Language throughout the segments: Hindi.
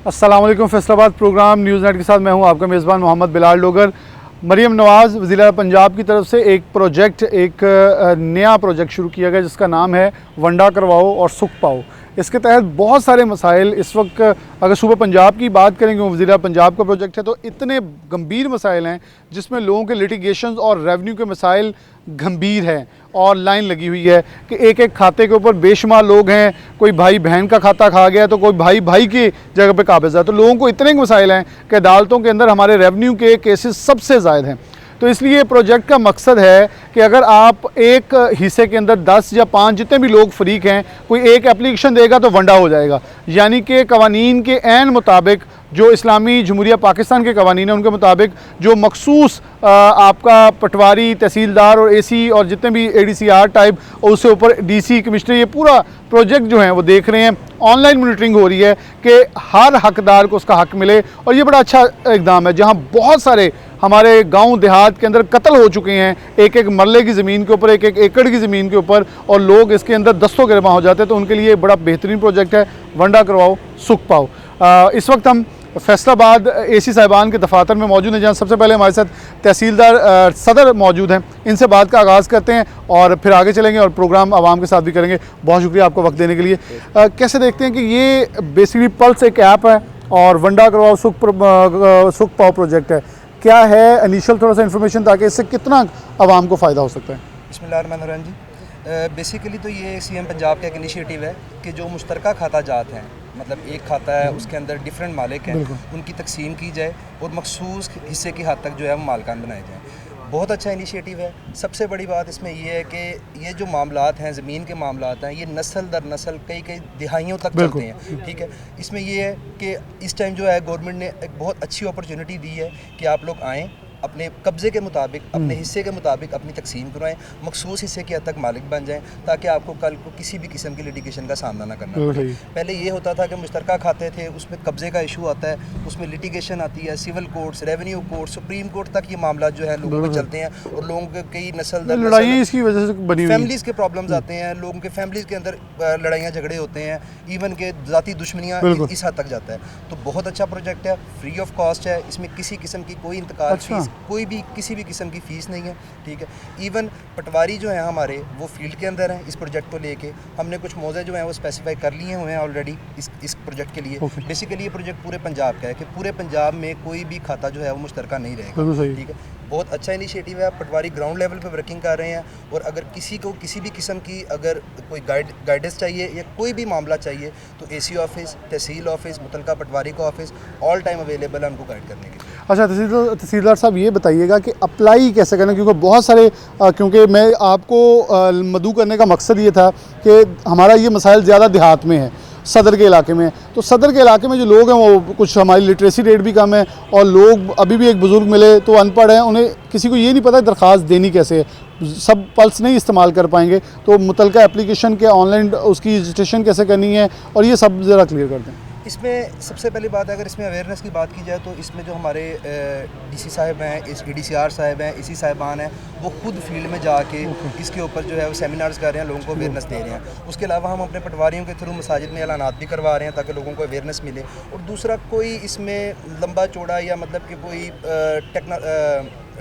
अस्सलाम वालेकुम। फैसलाबाद प्रोग्राम न्यूज़ नेट के साथ मैं हूं आपका मेज़बान मोहम्मद बिलाल डोगर। मरीम नवाज़ वज़ीर पंजाब की तरफ से एक नया प्रोजेक्ट शुरू किया गया जिसका नाम है वंडा करवाओ और सुख पाओ। इसके तहत बहुत सारे मसाइल इस वक्त, अगर सूबे पंजाब की बात करेंगे, वज़ीर पंजाब का प्रोजेक्ट है, तो इतने गंभीर मसाइल हैं जिसमें लोगों के लिटिगेशन और रेवेन्यू के मसाइल गंभीर हैं और लाइन लगी हुई है कि एक एक खाते के ऊपर बेशुमार लोग हैं। कोई भाई बहन का खाता खा गया तो कोई भाई भाई की जगह पे काबिज़ है। तो लोगों को इतने मसाइल हैं कि अदालतों के अंदर हमारे रेवेन्यू के केसेस सबसे ज़्यादा हैं। तो इसलिए प्रोजेक्ट का मकसद है कि अगर आप एक हिस्से के अंदर 10 या 5 जितने भी लोग फरीक हैं, कोई एक एप्लीकेशन देगा तो वंडा हो जाएगा। यानी कि कवानीन के ऐन मुताबिक, जो इस्लामी जमहूरिया पाकिस्तान के कवानीन हैं उनके मुताबिक, जो मखसूस आपका पटवारी, तहसीलदार और एसी और जितने भी ADCR टाइप और उससे ऊपर DC कमिश्नर, ये पूरा प्रोजेक्ट जो है वो देख रहे हैं। ऑनलाइन मॉनिटरिंग हो रही है कि हर हकदार को उसका हक मिले। और ये बड़ा अच्छा इकदाम है। जहाँ बहुत सारे हमारे गांव देहात के अंदर कत्ल हो चुके हैं एक एक मरले की ज़मीन के ऊपर, एक एक एकड़ की ज़मीन के ऊपर, और लोग इसके अंदर दस्तों गिरबा हो जाते हैं, तो उनके लिए बड़ा बेहतरीन प्रोजेक्ट है वंडा करवाओ सुख पाओ। इस वक्त हम फैसलाबाद AC साहिबान के दफातर में मौजूद हैं, जहाँ सबसे पहले हमारे साथ तहसीलदार सदर मौजूद हैं। इनसे बात का आगाज़ करते हैं और फिर आगे चलेंगे और प्रोग्राम आवाम के साथ भी करेंगे। बहुत शुक्रिया आपको वक्त देने के लिए। कैसे देखते हैं कि ये बेसिकली पल्स एक ऐप है और वंडा करवाओ सुख पाओ प्रोजेक्ट है, क्या है इनिशियल थोड़ा सा इन्फॉर्मेशन, ताकि इससे कितना आवाम को फ़ायदा हो सकता है? बिस्मिल्लाहिर्रहमानिर्रहीम जी। बेसिकली तो ये CM पंजाब का एक इनिशिएटिव है कि जो मुश्तरका खाता जात हैं, मतलब एक खाता है उसके अंदर डिफरेंट मालिक हैं, उनकी तकसीम की जाए और मखसूस हिस्से की हद तक जो है वो मालकान बनाए जाएँ। बहुत अच्छा इनिशिएटिव है। सबसे बड़ी बात इसमें ये है कि ये जो मामलात हैं, ज़मीन के मामलात हैं, ये नस्ल दर नस्ल कई दिहाइयों तक चलते हैं। ठीक है, इसमें ये है कि इस टाइम जो है गवर्नमेंट ने एक बहुत अच्छी अपॉर्चुनिटी दी है कि आप लोग आएँ, अपने कब्ज़े के मुताबिक, अपने हिस्से के मुताबिक अपनी तकसीम करवाएं, मखसूस हिस्से की हद तक मालिक बन जाएं, ताकि आपको कल को किसी भी किस्म की लिटिगेशन का सामना ना करना पड़े। पहले ये होता था कि मुश्तरका खाते थे, उसमें कब्ज़े का इशू आता है, उसमें लिटिगेशन आती है, civil courts, revenue court, supreme court तक ये मामला जो है लोगों को चलते हैं, और लोगों के कई नस्ल दर लड़ाई इसकी वजह से बनी हुई, फैमिलीज़ के प्रॉब्लम्स आते हैं, लोगों के फैमिलीज़ के अंदर लड़ाइयाँ झगड़े होते हैं, इवन के ज़ाती दुश्मनियाँ इस हद तक जाता है। तो बहुत अच्छा प्रोजेक्ट है, फ्री ऑफ कॉस्ट है, इसमें किसी किस्म की कोई इंतकाल फीस, कोई भी किसी भी किस्म की फ़ीस नहीं है। ठीक है, इवन पटवारी जो हैं हमारे वो फील्ड के अंदर हैं। इस प्रोजेक्ट को लेके हमने कुछ मौज़े जो हैं वो स्पेसिफाई कर लिए हुए हैं ऑलरेडी इस प्रोजेक्ट के लिए। बेसिकली ये प्रोजेक्ट पूरे पंजाब का है कि पूरे पंजाब में कोई भी खाता जो है वो मुश्तरका नहीं रहेगा। ठीक है, बहुत अच्छा इनिशिएटिव है। पटवारी ग्राउंड लेवल पे वर्किंग कर रहे हैं, और अगर किसी को किसी भी किस्म की अगर कोई गाइडेंस चाहिए या कोई भी मामला चाहिए तो AC ऑफिस, तहसील ऑफिस, मुतलका पटवारी का ऑफिस ऑल टाइम अवेलेबल है उनको गाइड करने के लिए। अच्छा, तहसीलदार साहब ये बताइएगा कि अप्लाई कैसे करना, क्योंकि बहुत सारे क्योंकि मैं आपको मदऊ करने का मकसद ये था कि हमारा ये मसाइल ज़्यादा देहात में है, सदर के इलाके में। तो सदर के इलाके में जो लोग हैं वो कुछ, हमारी लिटरेसी रेट भी कम है, और लोग अभी भी, एक बुज़ुर्ग मिले तो अनपढ़ हैं, उन्हें किसी को ये नहीं पता दरख्वास्त देनी कैसे है, सब पल्स नहीं इस्तेमाल कर पाएंगे। तो मुतलका एप्लीकेशन के ऑनलाइन उसकी रजिस्ट्रेशन कैसे करनी है, और ये सब ज़रा क्लियर कर दें। इसमें सबसे पहली बात है, अगर इसमें अवेयरनेस की बात की जाए तो इसमें जो हमारे DC साहब हैं, ADCR साहब हैं, AC साहिबान हैं, वो खुद फील्ड में जाके इसके ऊपर जो है वो सेमिनार्स कर रहे हैं, लोगों को अवेयरनेस दे रहे हैं। उसके अलावा हम अपने पटवारियों के थ्रू मसाजिद में ऐलानात भी करवा रहे हैं ताकि लोगों को अवेयरनेस मिले। और दूसरा, कोई इसमें लंबा चौड़ा या मतलब कि कोई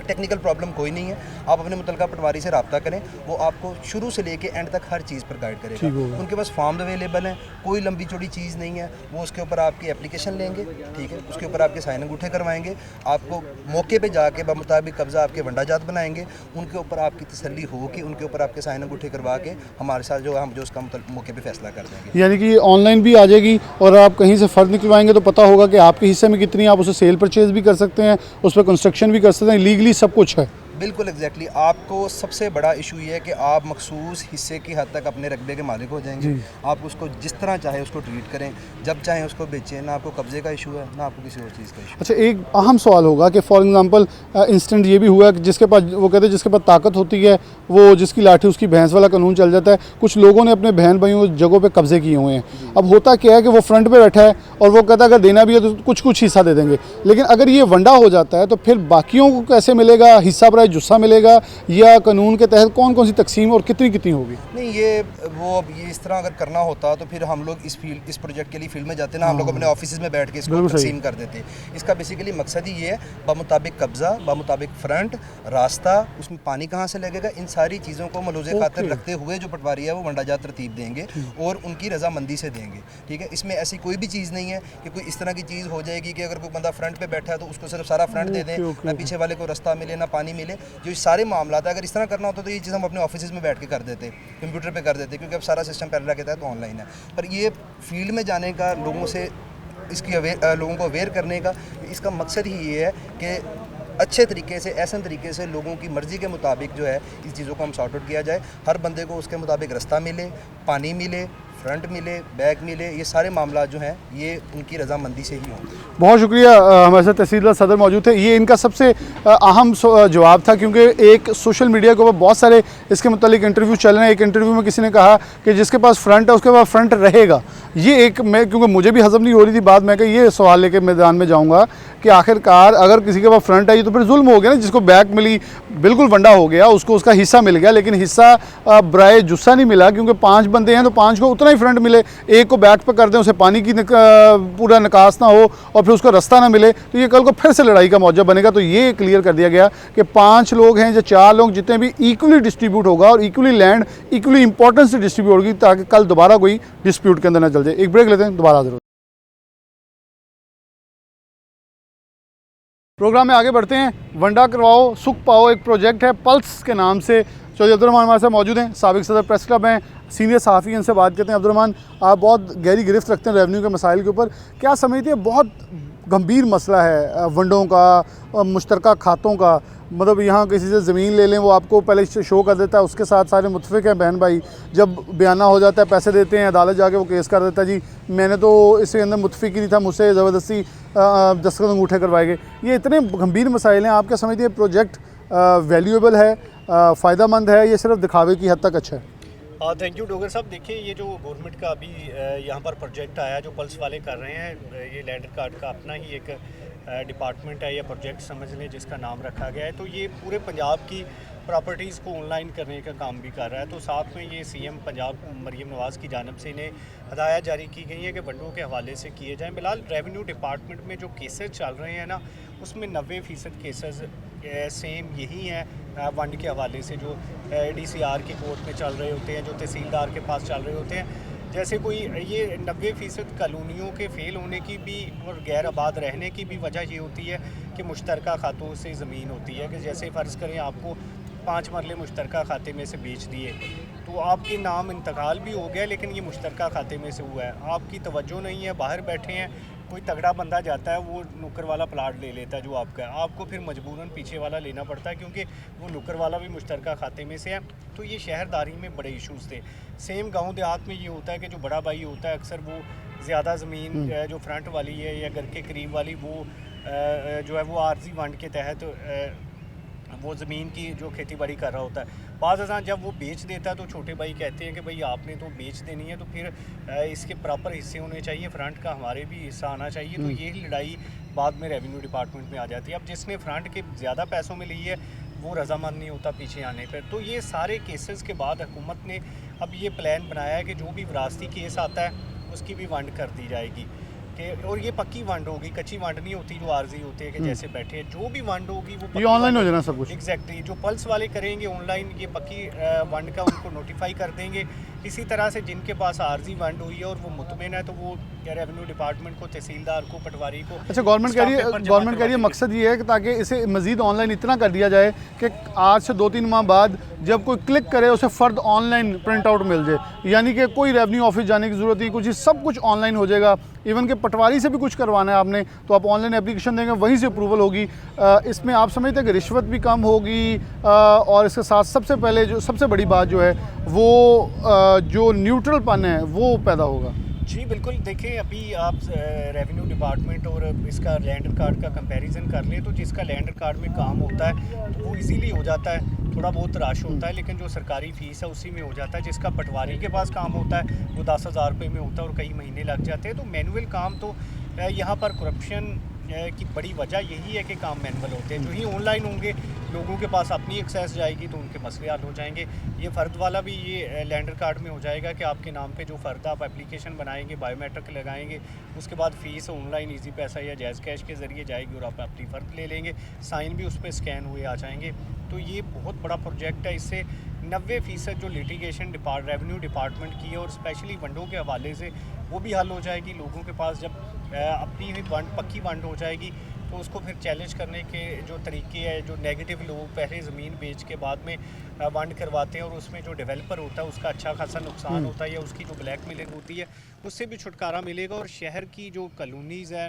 टेक्निकल प्रॉब्लम कोई नहीं है। आप अपने मुतलका पटवारी से रब्ता करें, वो आपको शुरू से लेके एंड तक हर चीज़ पर गाइड करेगा। उनके पास फॉर्म अवेलेबल हैं, कोई लंबी चौड़ी चीज़ नहीं है। वो उसके ऊपर आपकी एप्लीकेशन लेंगे, ठीक है, उसके ऊपर आपके साइन अंगूठे करवाएंगे, आपको मौके पे जाके बामुताबिक कब्ज़ा आपके वंडाजात बनाएंगे, उनके ऊपर आपकी तसल्ली होगी, उनके ऊपर आपके साइन अंगूठे करवा के हमारे साथ जो हम जो उसका मौके पर फैसला कर देंगे। यानी कि ऑनलाइन भी आ जाएगी, और आप कहीं से फ़र्द निकलवाएंगे तो पता होगा कि आपके हिस्से में कितनी, आप उसे सेल परचेज़ भी कर सकते हैं, उस पर कंस्ट्रक्शन भी कर सकते हैं, लीगली सब कुछ है। बिल्कुल एग्जैक्टली। आपको सबसे बड़ा इशू ये है कि आप मखसूस हिस्से की हद तक अपने रकबे के मालिक हो जाएंगे। आप उसको जिस तरह चाहे उसको ट्रीट करें, जब चाहें उसको बेचें, ना आपको कब्जे का इशू है ना आपको किसी और चीज़ का इशू। अच्छा, एक अहम सवाल होगा कि फॉर एग्जांपल इंस्टेंट ये भी हुआ कि जिसके पास, वो कहते हैं जिसके पास ताकत होती है वो जिसकी लाठी उसकी भैंस वाला कानून चल जाता है। कुछ लोगों ने अपने बहन भाइयों जगहों पे कब्जे किए हुए हैं। अब होता क्या है कि वो फ्रंट पे बैठा है और वो कहता है अगर देना भी है तो कुछ कुछ हिस्सा दे देंगे, लेकिन अगर ये वंडा हो जाता है तो फिर बाकियों को कैसे मिलेगा हिस्सा? पर जुस्सा मिलेगा या कानून के तहत कौन कौन सी तकसीम और कितनी कितनी होगी? नहीं, ये वो अब ये इस तरह अगर करना होता तो फिर हम लोग इस प्रोजेक्ट के लिए फील्ड में जाते ना, हम लोग अपने ऑफिस में बैठ के इसको तकसीम कर देते। इसका बेसिकली मकसद ही ये है, बामुताबिक कब्ज़ा, बामुताबिक फ्रंट, रास्ता, उसमें पानी कहाँ से लगेगा, इन सारी चीज़ों को मलूज़े खातर रखते हुए जो पटवारी है वो वंडाजात तरतीब देंगे और उनकी रजामंदी से देंगे। ठीक है, इसमें ऐसी कोई भी चीज़ नहीं है कि कोई इस तरह की चीज़ हो जाएगी कि अगर कोई बंदा फ्रंट पे बैठा है तो उसको सिर्फ सारा फ्रंट दे दें, ना पीछे वाले को रास्ता मिले ना पानी मिले। जो सारे मामला है, अगर इस तरह करना होता तो ये चीज़ हम अपने ऑफिस में बैठ के कर देते, कंप्यूटर पे कर देते, क्योंकि अब सारा सिस्टम पैरेलल के तहत ऑनलाइन है। पर ये फील्ड में जाने का, लोगों से इसकी लोगों को अवेयर करने का, इसका मकसद ही ये है कि अच्छे तरीके से, ऐसे तरीके से लोगों की मर्ज़ी के मुताबिक जो है इस चीज़ों को हम सॉर्ट आउट किया जाए। हर बंदे को उसके मुताबिक रास्ता मिले, पानी मिले, फ्रंट मिले, बैक मिले, ये सारे मामला जो हैं ये उनकी रजामंदी से ही होंगे। बहुत शुक्रिया। हमारे साथ तहसीलदार सदर मौजूद थे। ये इनका सबसे अहम जवाब था, क्योंकि एक सोशल मीडिया के ऊपर बहुत सारे इसके मुतालिक इंटरव्यू चल रहे हैं। एक इंटरव्यू में किसी ने कहा कि जिसके पास फ्रंट है उसके पास फ्रंट रहेगा। ये एक, मैं क्योंकि मुझे भी हजम नहीं हो रही थी बात, मैं कि ये सवाल लेके मैदान में जाऊँगा कि आखिरकार अगर किसी के पास फ्रंट है ये तो फिर जुल्म हो गया ना। जिसको बैक मिली बिल्कुल वंडा हो गया, उसको उसका हिस्सा मिल गया, लेकिन हिस्सा बराए जुस्सा नहीं मिला, क्योंकि 5 बंदे हैं तो 5 को उतना ही फ्रंट मिले। एक को बैक पर कर दें, उसे पानी की पूरा निकास ना हो और फिर उसको रास्ता ना मिले, तो ये कल को फिर से लड़ाई का मौजब बनेगा। तो ये क्लियर कर दिया गया कि 5 लोग हैं या 4 लोग, जितने भी इक्वली डिस्ट्रीब्यूट होगा और इक्वली लैंड इक्वली इंपॉर्टेंस से डिस्ट्रीब्यूट होगी, ताकि कल दोबारा कोई डिस्प्यूट के अंदर ना चल जाए। एक ब्रेक लेते हैं, दोबारा हाजिर। प्रोग्राम में आगे बढ़ते हैं। वंडा करवाओ सुख पाओ एक प्रोजेक्ट है, पल्स के नाम से। चौधरी अब्दुर्रहमान हमारे साथ मौजूद हैं, साबिक सदर प्रेस क्लब हैं, सीनियर सहाफ़ी, इनसे बात करते हैं। अब्दुर्रहमान, आप बहुत गहरी गिरफ्त रखते हैं रेवेन्यू के मसाइल के ऊपर, क्या समझते हैं बहुत गंभीर मसला है वंडों का, मुश्तरका खातों का? मतलब यहाँ किसी से ज़मीन ले लें, वो आपको पहले शो कर देता है, उसके साथ सारे मुतफिक हैं बहन भाई, जब बयाना हो जाता है पैसे देते हैं, अदालत जाके वो केस कर देता है, जी मैंने तो इसके अंदर मुतफिक ही नहीं था, मुझसे ज़बरदस्ती दस्तखत अंगूठे करवाए गए। ये इतने गंभीर मसाइल हैं, आप क्या समझते हैं प्रोजेक्ट वैल्यूएबल है, फ़ायदेमंद है, ये सिर्फ दिखावे की हद तक अच्छा है? थैंक यू डोगर साहब। देखिए, ये जो गवर्नमेंट का अभी यहाँ पर प्रोजेक्ट आया जो पल्स वाले कर रहे हैं, ये लैंडर कार्ड का अपना ही एक डिपार्टमेंट है या प्रोजेक्ट समझ लें जिसका नाम रखा गया है। तो ये पूरे पंजाब की प्रॉपर्टीज़ को ऑनलाइन करने का काम भी कर रहा है। तो साथ में ये सीएम पंजाब मरीम नवाज़ की जानिब से इन्हें हदायत जारी की गई है कि वंडों के हवाले से किए जाएँ। फिलहाल रेवेन्यू डिपार्टमेंट में जो केसेस चल रहे हैं ना, उसमें 90% केसेस सेम यही हैं वंड के हवाले से, जो DCR की कोर्ट में चल रहे होते हैं, जो तहसीलदार के पास चल रहे होते हैं। जैसे कोई ये 90% कॉलोनियों के फ़ेल होने की भी और गैर आबाद रहने की भी वजह ये होती है कि मुश्तरका खातों से ज़मीन होती है, कि जैसे फ़र्ज़ करें आपको 5 मरले मुश्तरका खाते में से बेच दिए, तो आपके नाम इंतकाल भी हो गया, लेकिन ये मुश्तरका खाते में से हुआ है, आपकी तवज्जो नहीं है, बाहर बैठे हैं, कोई तगड़ा बंदा जाता है वो नुक्कर वाला प्लाट ले लेता है जो आपका है, आपको फिर मजबूरन पीछे वाला लेना पड़ता है, क्योंकि वो नुक्कर वाला भी मुश्तरका खाते में से है। तो ये शहरदारी में बड़े इश्यूज़ थे। सेम गांव देहात में ये होता है कि जो बड़ा भाई होता है अक्सर वो ज़्यादा ज़मीन जो फ्रंट वाली है या घर के करीब वाली, वो जो है वो आर्जी वंड के तहत वो ज़मीन की जो खेती बाड़ी कर रहा होता है। बाज़ अज़ां जब वो बेच देता है तो छोटे भाई कहते हैं कि भाई आपने तो बेच देनी है, तो फिर इसके प्रॉपर हिस्से होने चाहिए, फ्रंट का हमारे भी हिस्सा आना चाहिए। तो यही लड़ाई बाद में रेवेन्यू डिपार्टमेंट में आ जाती है। अब जिसने फ्रंट के ज़्यादा पैसों में ली है वो रजामंद नहीं होता पीछे आने पर। तो ये सारे केसेस के बाद हुकूमत ने अब ये प्लान बनाया है कि जो भी विरासती केस आता है उसकी भी वंड कर दी जाएगी, और ये पक्की वंड होगी, कच्ची वंड नहीं होती जो आर्जी होती है कि जैसे बैठे हैं। जो भी वंड होगी वो ये ऑनलाइन हो जाना सब कुछ। एग्जैक्टली, जो पल्स वाले करेंगे ऑनलाइन, ये पक्की वंड का उनको नोटिफाई कर देंगे। इसी तरह से जिनके पास आर्जी वंड हुई है और वो मुतमिन है, तो वो रेवेन्यू डिपार्टमेंट को, तहसीलदार को, पटवारी को, अच्छा, गवर्नमेंट कह रही है मकसद ये है कि ताकि इसे मज़ीद ऑनलाइन इतना कर दिया जाए कि आज से 2-3 माह बाद जब कोई क्लिक करे उसे फ़र्द ऑनलाइन प्रिंट आउट मिल जाए, यानी कि कोई रेवेन्यू ऑफिस जाने की ज़रूरत नहीं, कुछ सब कुछ ऑनलाइन हो जाएगा। इवन के पटवारी से भी कुछ करवाना है आपने तो आप ऑनलाइन एप्लीकेशन देंगे, वहीं से अप्रूवल होगी। इसमें आप समझते हैं कि रिश्वत भी कम होगी, और इसके साथ सबसे पहले जो सबसे बड़ी बात जो है वो जो न्यूट्रलपन है वो पैदा होगा। जी बिल्कुल। देखिए, अभी आप रेवेन्यू डिपार्टमेंट और इसका लैंडर कार्ड का कंपैरिजन कर लें, तो जिसका लैंडर कार्ड में काम होता है तो वो इजीली हो जाता है, थोड़ा बहुत रश होता है, लेकिन जो सरकारी फ़ीस है उसी में हो जाता है। जिसका पटवारी के पास काम होता है वो 10,000 रुपये में होता है और कई महीने लग जाते हैं। तो मैनुअल काम, तो यहाँ पर करप्शन की बड़ी वजह यही है कि काम मैनुअल होते हैं। जो ही ऑनलाइन होंगे लोगों के पास अपनी एक्सेस जाएगी तो उनके मसले हल हो जाएंगे। ये फ़र्द वाला भी ये लैंडर कार्ड में हो जाएगा कि आपके नाम पे जो फ़र्द आप एप्लीकेशन बनाएंगे, बायोमेट्रिक लगाएंगे, उसके बाद फ़ीस ऑनलाइन ईजी पैसा या जैज़ कैश के ज़रिए जाएगी और आप अपनी फ़र्द ले लेंगे, साइन भी उस पर स्कैन हुए आ जाएंगे। तो ये बहुत बड़ा प्रोजेक्ट है। इससे 90% जो लिटिगेशन रेवेन्यू डिपार्टमेंट की है और स्पेशली वंडों के हवाले से वो भी हल हो जाएगी। लोगों के पास जब अपनी हुई वंड पक्की वंड हो जाएगी तो उसको फिर चैलेंज करने के जो तरीके हैं, जो नेगेटिव लोग पहले ज़मीन बेच के बाद में वंड करवाते हैं और उसमें जो डेवलपर होता है उसका अच्छा खासा नुकसान होता है या उसकी जो ब्लैक मेलिंग होती है उससे भी छुटकारा मिलेगा। और शहर की जो कॉलोनीज़ हैं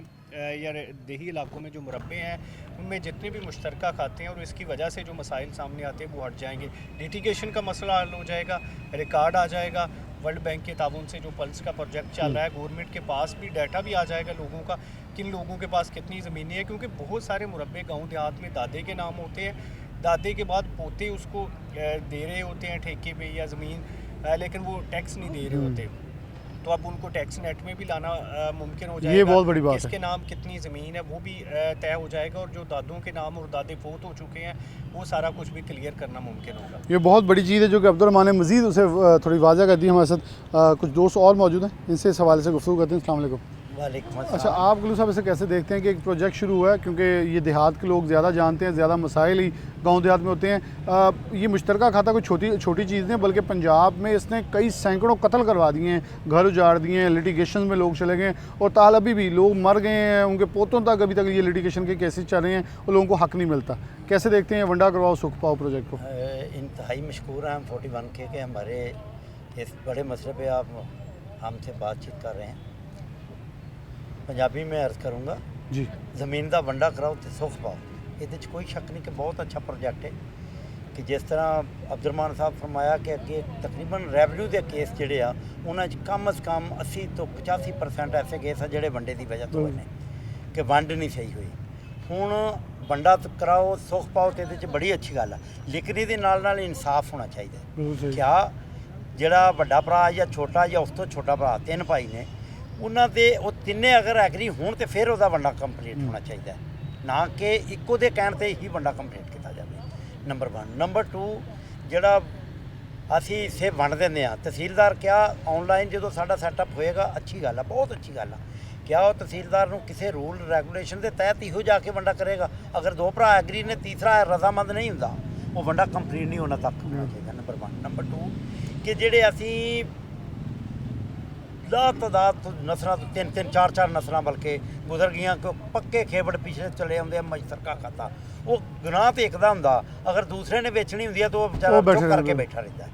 या देही इलाकों में जो मुरब्बे हैं उनमें जितने भी मुश्तरका खाते हैं और इसकी वजह से जो मसाइल सामने आते हैं वो हट जाएंगे। लिटिगेशन का मसला हल हो जाएगा, रिकॉर्ड आ जाएगा। वर्ल्ड बैंक के ताउन से जो पल्स का प्रोजेक्ट चल रहा है, गवर्नमेंट के पास भी डाटा भी आ जाएगा लोगों का, किन लोगों के पास कितनी ज़मीनें हैं, क्योंकि बहुत सारे मुरब्बे गांव देहात में दादे के नाम होते हैं, दादे के बाद पोते उसको दे रहे होते हैं ठेके पे या ज़मीन, लेकिन वो टैक्स नहीं दे रहे होते। तो अब उनको टैक्स नेट में भी लाना मुमकिन हो जाएगा। ये बहुत बड़ी बात है। किसके नाम कितनी ज़मीन है वो भी तय हो जाएगा और जो दादों के नाम और दादे फोत हो चुके हैं वो सारा कुछ भी क्लियर करना मुमकिन होगा। ये बहुत बड़ी चीज़ है जो कि अब्दुर्रहमान ने मज़ीद उसे थोड़ी वाज़ह कर दी। हमारे साथ कुछ दोस्त और मौजूद हैं, इनसे इस हवाले से गुफ्तगू करते हैं। अस्सलाम वालेकुम। अच्छा, आप गुलू साहब इसे कैसे देखते हैं कि एक प्रोजेक्ट शुरू हुआ है, क्योंकि ये देहात के लोग ज़्यादा जानते हैं, ज़्यादा मसाइल ही गांव देहात में होते हैं। ये मुश्तरका खाता कोई छोटी चीज़ नहीं, बल्कि पंजाब में इसने कई सैकड़ों कत्ल करवा दिए हैं, घर उजाड़ दिए हैं, लिटिगेशन में लोग चले गए और ताल अभी भी लोग मर गए हैं, उनके पोतों तक अभी तक ये लिटिगेशन के केसेस चल रहे हैं और लोगों को हक नहीं मिलता। कैसे देखते हैं वंडा करवाओ सुख पाओ प्रोजेक्ट को? इंतहाई मशकूर हैं हम 41 के हमारे इस बड़े मसले पे आप हमसे बातचीत कर रहे हैं। पंजाबी में अर्ज़ करूँगा जी, ज़मीन का वंडा कराओ तो सुख पाओ। ये कोई शक नहीं कि बहुत अच्छा प्रोजेक्ट है कि जिस तरह अब्दुर्रहमान साहब फरमाया कि अगे तकरीबन रेवन्यू के केस जोड़े आ उन्होंने कम अज़ कम 80 तो 85% ऐसे केस हैं जोड़े वंडे की वजह तो बने कि वंड नहीं सही हुई। हुण वंडा कराओ सुख पाओ तो ये बड़ी अच्छी गल है, लेकिन ये नाल इंसाफ होना चाहिए। क्या जोड़ा वड्डा भरा या छोटा या उस तो छोटा भरा, 3 भाई ने, उन्होंने वो तिने अगर एग्री होण तो फिर वह वंडा कंप्लीट होना चाहिए, ना कि इको दे कहण ते ही वंडा कंप्लीट किया जाए। नंबर 1। नंबर 2, जोड़ा असी इसे वंड देंगे तहसीलदार क्या ऑनलाइन जो साडा सैटअप होएगा अच्छी गल है, बहुत अच्छी गल है। क्या वो तहसीलदार किसी रूल रेगूलेशन के तहत ही जाके वंडा करेगा? अगर 2 भरा एग्री ने, तीसरा रजामंद नहीं होंदा, वो वंडा कंप्लीट नहीं होना तक होना चाहिए। नंबर 1। नंबर 2 कि जेडे असी तादाद नस्लों 3-3 4-4 नस्लों बल्कि गुजर गई को पक्के खेबड़ पिछले चले आते मुश्तरका खाता, वो गुनाह तो एक दा हुंदा, अगर दूसरे ने बेचनी होंदी है तो वो बेचारा चुप करके बैठा रहता है।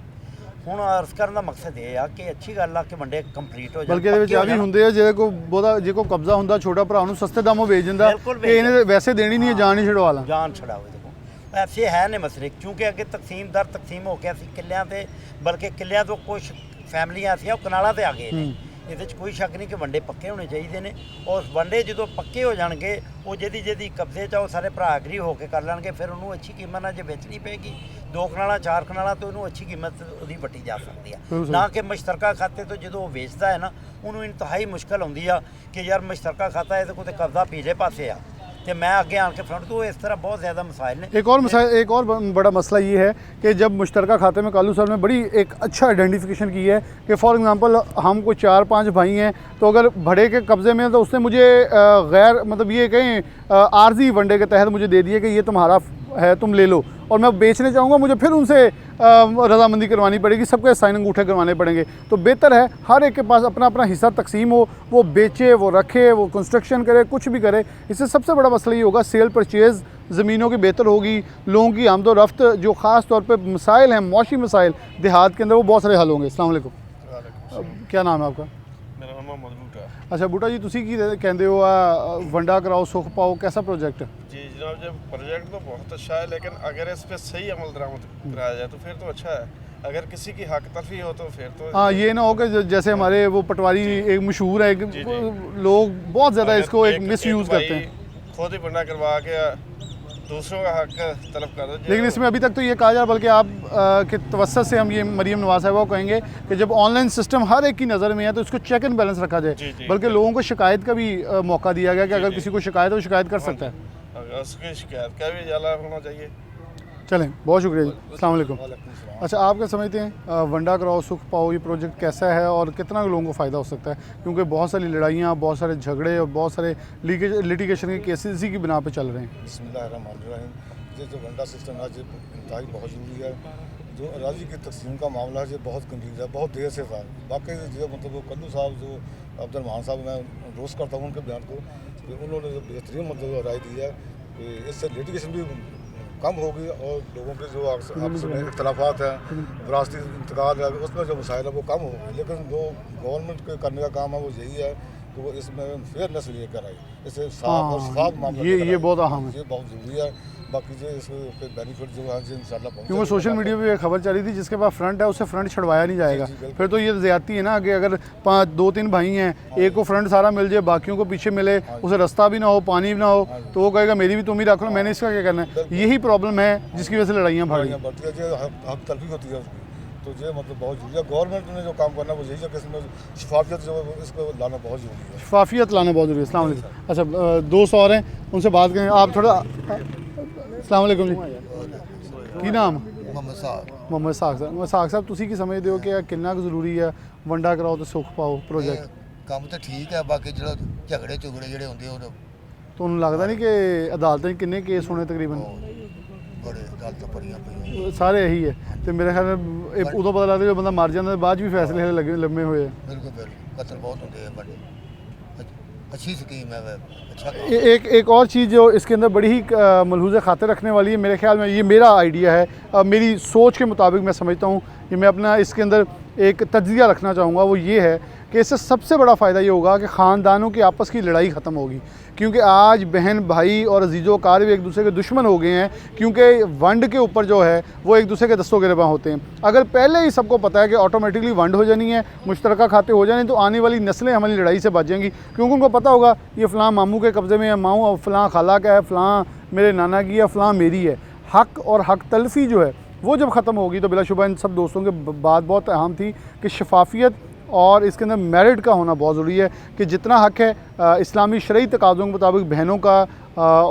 हुण अर्ज करन दा मकसद ये आ कि अच्छी गल आ कि वंडे कंप्लीट हो जाए। बल्कि ਇਹਦੇ ਵਿੱਚ ਆ ਵੀ ਹੁੰਦੇ ਆ ਜਿਹਦੇ ਕੋ ਬਹੁਤਾ ਜੇ ਕੋ ਕਬਜ਼ਾ ਹੁੰਦਾ ਛੋਟਾ ਭਰਾ ਨੂੰ ਸਸਤੇ ਦਾਮੋਂ ਵੇਚ ਦਿੰਦਾ ਕਿ ਇਹਨੇ ਵੈਸੇ ਦੇਣੀ ਨਹੀਂ ਹੈ, ਜਾਨ ਹੀ ਛਡਵਾ ਲਾਂ, जान छड़ाओ। देखो ऐसे है ने मसले, क्योंकि अगे तकसीम दर तकसीम हो गया सी किलियां ते, बल्कि किलियां तो कुछ फैमिलियां ऐसियां कनालां ते आ गए ने। ये कोई शक नहीं कि वंडे पक्के होने चाहिए ने, और वंडे जो पक्के हो जाएंगे वो जिहदी कब्जे च सारे भरा एग्री होकर कर लैणगे, फिर उन्होंने अच्छी कीमत ना जो बेचनी पेगी 2 कनाला 4 कनाला तो उन्होंने अच्छी कीमत उसकी वटी जा सकती है। ना कि मुश्तरका खाते तो जो बेचता है ना उन्होंने इंतहाई मुश्किल आती है कि यार मुश्तरका खाता है तो कोई कब्जा पिछले पासे आ तो मैं आगे आके फ्रंट, तो इस तरह बहुत ज़्यादा मसाइल ने। एक और बड़ा मसला ये है कि जब मुश्तरका खाते में कालू साहब ने बड़ी एक अच्छा आइडेंटिफिकेशन की है कि फॉर एग्जांपल हम कोई 4-5 भाई हैं, तो अगर बड़े के कब्ज़े में तो उसने मुझे गैर मतलब ये कहें आर्जी वनडे के तहत मुझे दे दिए कि ये तुम्हारा है, तुम ले लो, और मैं बेचने चाहूँगा मुझे फिर उनसे रजामंदी करवानी पड़ेगी, सबके साइन अंगूठे करवाने पड़ेंगे। तो बेहतर है हर एक के पास अपना अपना हिस्सा तकसीम हो, वो बेचे, वो रखे, वो कंस्ट्रक्शन करे, कुछ भी करे। इससे सबसे बड़ा मसला ये होगा सेल परचेज़ ज़मीनों की बेहतर होगी, लोगों की आमदोरफ्त जो ख़ास तौर पर मसाइल हैं, मुआशी मसाइल देहात के अंदर, वो बहुत सारे हल होंगे। अस्सलाम वालेकुम। क्या नाम है आपका? मेरा नाम मोहम्मद बूटा। अच्छा बूटा जी, तुसी की कहते हो वंडा कराओ सुख पाओ, कैसा प्रोजेक्ट है? जी जनाब, जब प्रोजेक्ट तो बहुत अच्छा है, लेकिन अगर इस पर सही अमल दरामद कराया जाए तो फिर तो अच्छा है। अगर किसी की हक तलफी हो तो फिर तो हाँ, ये ना हो कि जैसे हमारे वो पटवारी एक मशहूर है, लोग बहुत ज़्यादा इसको एक मिस यूज़ करते हैं, खुद ही वंडा करवा के दूसरों का हक तलब कर दो। लेकिन इसमें अभी तक तो ये कहा जा, बल्कि आप के तवस्सुत से हम ये मरीम नवाज साहब को कहेंगे कि जब ऑनलाइन सिस्टम हर एक की नज़र में है तो इसको चेक एंड बैलेंस रखा जाए, बल्कि लोगों को शिकायत का भी मौका दिया गया कि अगर किसी को शिकायत हो, शिकायत कर सकता है। उसकी शिकायत का भी इजाला होना चाहिए। चलें, बहुत शुक्रिया जी, अस्सलाम वालेकुम। अच्छा, आप क्या समझते हैं वंडा कराओ सुख पाओ ये प्रोजेक्ट कैसा है और कितना लोगों को फ़ायदा हो सकता है? क्योंकि बहुत सारी लड़ाइयाँ, बहुत सारे झगड़े और बहुत सारे लिटिगेशन के केसेस इसी की बिना पे चल रहे हैं। बिस्मिल्लाहिर्रहमानिर्रहीम। ये जो वंडा सिस्टम है ये इंतहाई बहुत ज़रूरी है। जो अराजी की तकसीम का मामला है ये बहुत गंभीर है, बहुत देर से था। बाकी जो मतलब वो कल्लू साहब जो अब्दुलरहमान साहब, मैं रोज़ करता हूँ उनके बयान को, कि उन्होंने जो बेहतरीन मतलब राय दी है कि इससे लिटिगेशन भी कम होगी और लोगों के जो आपस में इख्तलाफात हैं, विरासती इंतकाल है, उसमें जो मसाइल है वो कम होगी। लेकिन जो गवर्नमेंट के करने का काम है वो यही है कि वो इसमें फेयरनेस लेकर आई, इससे साफ और शफाफ मामला ये बहुत अहम है, ये बहुत ज़रूरी है। बाकी जो इसके बेनिफिट जो है इंशाल्लाह पहुंचेगा। क्योंकि सोशल मीडिया पे खबर चली थी जिसके पास फ्रंट है उससे फ्रंट छड़वाया नहीं जाएगा। फिर तो ये ज़्यादती है ना कि अगर 2-3 भाई हैं, एक को फ्रंट सारा मिल जाए, बाकियों को पीछे मिले, उसे रास्ता भी ना हो, पानी भी ना हो, तो वो कहेगा मेरी भी तुम ही रख लो, मैंने इसका क्या करना है। यही प्रॉब्लम है जिसकी वजह से लड़ाइयाँ बढ़ रही बढ़ती है, जो हक तलफी होती है उसकी। तो ये मतलब बहुत जरूरी है। गवर्नमेंट ने जो काम करना है वो यही है कि इसमें शफाफियत जो है इसको लाना बहुत ज़रूरी है। शफाफियत लाना बहुत ज़रूरी है। अस्सलाम वालेकुम। अच्छा, दोस्त और हैं, उनसे बात करें। आप थोड़ा अस्सलाम वालेकुम जी, की नाम? मोहम्मद साहब। मोहम्मद साग साहब, तुसी की समझते हो कि कितना कुछ ज़रूरी है वंडा कराओ तो सुख पाओ प्रोजेक्ट? ਕੰਮ ਤਾਂ ਠੀਕ ਹੈ, ਬਾਕੀ ਜਿਹੜਾ ਝਗੜੇ ਝੁਗੜੇ ਜਿਹੜੇ ਹੁੰਦੇ ਉਹ ਤੁਹਾਨੂੰ ਲੱਗਦਾ ਨਹੀਂ ਕਿ ਅਦਾਲਤਾਂ 'ਚ ਕਿੰਨੇ ਕੇਸ ਹੋਣੇ ਤਕਰੀਬਨ? ਬੜੇ ਅਦਾਲਤਾਂ ਭਰੀਆਂ ਪਈਆਂ। ਸਾਰੇ ਇਹੀ ਹੈ ਤੇ ਮੇਰੇ ਖਿਆਲ ਨਾਲ ਇਹ ਉਦੋਂ ਪਤਾ ਲੱਗਦਾ ਜਦੋਂ ਬੰਦਾ ਮਰ ਜਾਂਦਾ, ਬਾਅਦ 'ਚ ਵੀ ਫੈਸਲੇ ਹਲੇ ਲੱਗੇ ਲੰਮੇ ਹੋਏ ਆ। ਬਿਲਕੁਲ ਬਿਲਕੁਲ, ਕਤਲ ਬਹੁਤ ਹੁੰਦੇ ਆ ਬੜੇ। अच्छी स्कीम है वह, अच्छा। एक और चीज़ जो इसके अंदर बड़ी ही मलहूज़ खातिर रखने वाली है मेरे ख्याल में, ये मेरा आइडिया है, मेरी सोच के मुताबिक मैं समझता हूँ, ये मैं अपना इसके अंदर एक तज्ज़िया रखना चाहूँगा, वो ये है कि इससे सबसे बड़ा फ़ायदा ये होगा कि ख़ानदानों की आपस की लड़ाई ख़त्म होगी। क्योंकि आज बहन भाई और अजीज़ो कार भी एक दूसरे के दुश्मन हो गए हैं, क्योंकि वंड के ऊपर जो है वो एक दूसरे के दस्तों गिरबां होते हैं। अगर पहले ही सबको पता है कि ऑटोमेटिकली वंड हो जानी है, मुश्तरका खाते हो जाने, तो आने वाली नस्लें हमारी लड़ाई से बच जाएंगी। क्योंकि उनको पता होगा ये फ़लाँ मामू के कब्ज़े में है, माऊ और फ़लाँ खाला का है, फ़लाँ मेरे नाना की है, फ़लाँ मेरी है। हक़ और हक़ तलफ़ी जो है वो जब ख़त्म होगी तो बिलाशुबा इन सब दोस्तों के बात बहुत अहम थी कि शफाफियत और इसके अंदर मेरिट का होना बहुत ज़रूरी है, कि जितना हक़ है इस्लामी शरई तकाज़ों के मुताबिक बहनों का,